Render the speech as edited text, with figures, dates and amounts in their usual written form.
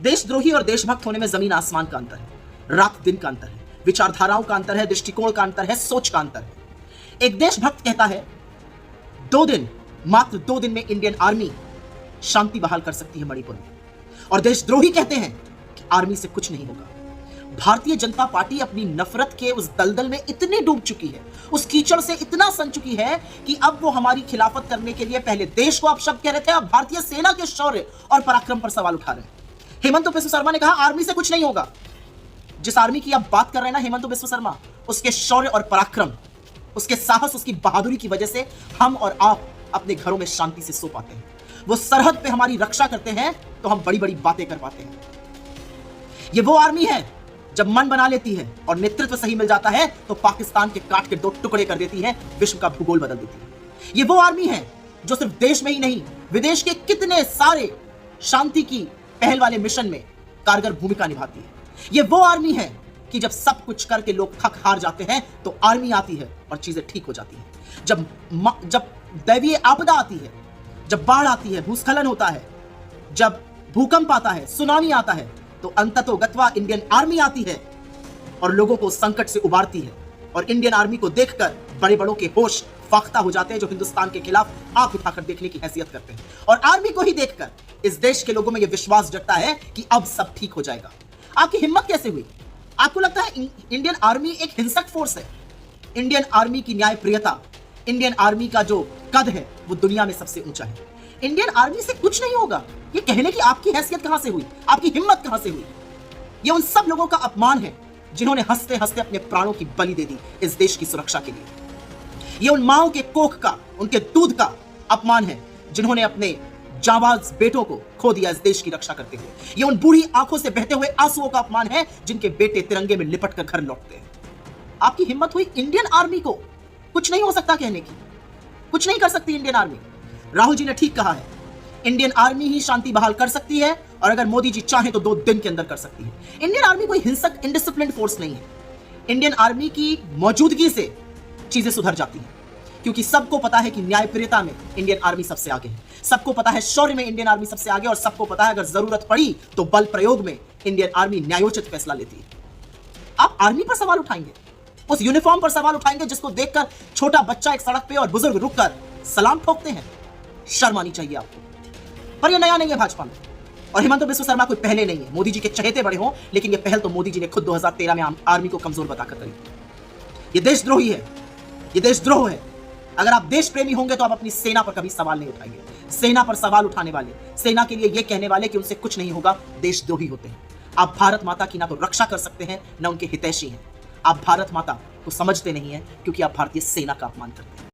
देशद्रोही और देशभक्त होने में जमीन आसमान का अंतर है, रात दिन का अंतर है, विचारधाराओं का अंतर है, दृष्टिकोण का अंतर है, सोच का अंतर है। एक देशभक्त कहता है 2 दिन, मात्र 2 दिन में इंडियन आर्मी शांति बहाल कर सकती है मणिपुर में, और देशद्रोही कहते हैं कि आर्मी से कुछ नहीं होगा। भारतीय जनता पार्टी अपनी नफरत के उस दलदल में इतनी डूब चुकी है, उस कीचड़ से इतना सन चुकी है कि अब वो हमारी खिलाफत करने के लिए पहले देश को अपशब्द कह रहे थे, अब भारतीय सेना के शौर्य और पराक्रम पर सवाल उठा रहे हैं। हेमंत बिस्व शर्मा ने कहा आर्मी से कुछ नहीं होगा। जिस आर्मी की आप बात कर रहे हैं ना हेमंत बिस्व शर्मा, उसके शौर्य और पराक्रम, उसके साहस, उसकी बहादुरी की वजह से हम और आप अपने घरों में शांति से सो पाते हैं। वो सरहद पे हमारी रक्षा करते हैं तो हम बड़ी बड़ी बातें कर पाते हैं। ये वो आर्मी है जब मन बना लेती है और नेतृत्व सही मिल जाता है तो पाकिस्तान के काट के 2 टुकड़े कर देती है, विश्व का भूगोल बदल देती है। ये वो आर्मी है जो सिर्फ देश में ही नहीं, विदेश के कितने सारे शांति की पहल वाले मिशन में कारगर भूमिका निभाती है। ये वो आर्मी है कि जब सब कुछ करके लोग थक हार जाते हैं तो आर्मी आती है और चीजें ठीक हो जाती हैं। जब दैवीय आपदा आती है, जब बाढ़ आती है, भूस्खलन होता है, जब भूकंप आता है, सुनामी आता है, तो अंततोगत्वा इंडियन आर्मी आती है और लोगों को संकट से उबारती है। और इंडियन आर्मी को देखकर बड़े बड़ों के होश फाख्ता हो जाते हैं, जो हिंदुस्तान के खिलाफ आंख उठाकर देखने की हैसियत करते हैं। और आर्मी को ही देखकर इस देश के लोगों में यह विश्वास जगता है कि अब सब ठीक हो जाएगा। आपकी हिम्मत कैसे हुई? आपको लगता है इंडियन आर्मी एक हिंसक फोर्स है? इंडियन आर्मी की न्यायप्रियता, इंडियन आर्मी का जो कद है वो दुनिया में सबसे ऊंचा है। इंडियन आर्मी से कुछ नहीं होगा, ये कहने की आपकी हैसियत कहां से हुई? आपकी हिम्मत कहां से हुई? ये उन सब लोगों का अपमान है जिन्होंने हंसते हंसते अपने प्राणों की बलि दे दी इस देश की सुरक्षा के लिए। ये उन माओं के कोख का, उनके दूध का अपमान है जिन्होंने अपने जाबाज बेटों को खो दिया इस देश की रक्षा करते हुए। ये उन बूढ़ी आंखों से बहते हुए आंसुओं का अपमान है जिनके बेटे तिरंगे में लिपट कर घर लौटते हैं। आपकी हिम्मत हुई इंडियन आर्मी को कुछ नहीं हो सकता कहने की? कुछ नहीं कर सकती इंडियन आर्मी। राहुल जी ने ठीक कहा है, इंडियन आर्मी ही शांति बहाल कर सकती है, और अगर मोदी जी चाहें तो 2 दिन के अंदर कर सकती है। इंडियन आर्मी कोई हिंसक इंडिसिप्लिन्ड फोर्स नहीं है। इंडियन आर्मी की मौजूदगी से चीजें सुधर जाती हैं, क्योंकि सबको पता है कि न्यायप्रियता में इंडियन आर्मी सबसे आगे है, सबको पता है शौर्य में इंडियन आर्मी सबसे आगे, और सबको पता है अगर जरूरत पड़ी तो बल प्रयोग में इंडियन आर्मी न्यायोचित फैसला लेती है। आप आर्मी पर सवाल उठाएंगे, उस यूनिफॉर्म पर सवाल उठाएंगे जिसको देखकर छोटा बच्चा एक सड़क पे और बुजुर्ग रुककर सलाम ठोकते हैं? शर्म आनी चाहिए आपको। पर यह नया नहीं है भाजपा में, और हेमंत बिस्व शर्मा कोई पहले नहीं है। मोदी जी के चहेते बड़े हों, लेकिन यह पहल तो मोदी जी ने खुद 2013 में आर्मी को कमजोर बताकर करी। यह देशद्रोही है, यह देशद्रोह है। अगर आप देश प्रेमी होंगे तो आप अपनी सेना पर कभी सवाल नहीं उठाएंगे। सेना पर सवाल उठाने वाले, सेना के लिए यह कहने वाले कि उनसे कुछ नहीं होगा, देशद्रोही होते हैं। आप भारत माता की ना तो रक्षा कर सकते हैं, ना उनके हितैषी हैं। आप भारत माता को समझते नहीं हैं क्योंकि आप भारतीय सेना का अपमान करते हैं।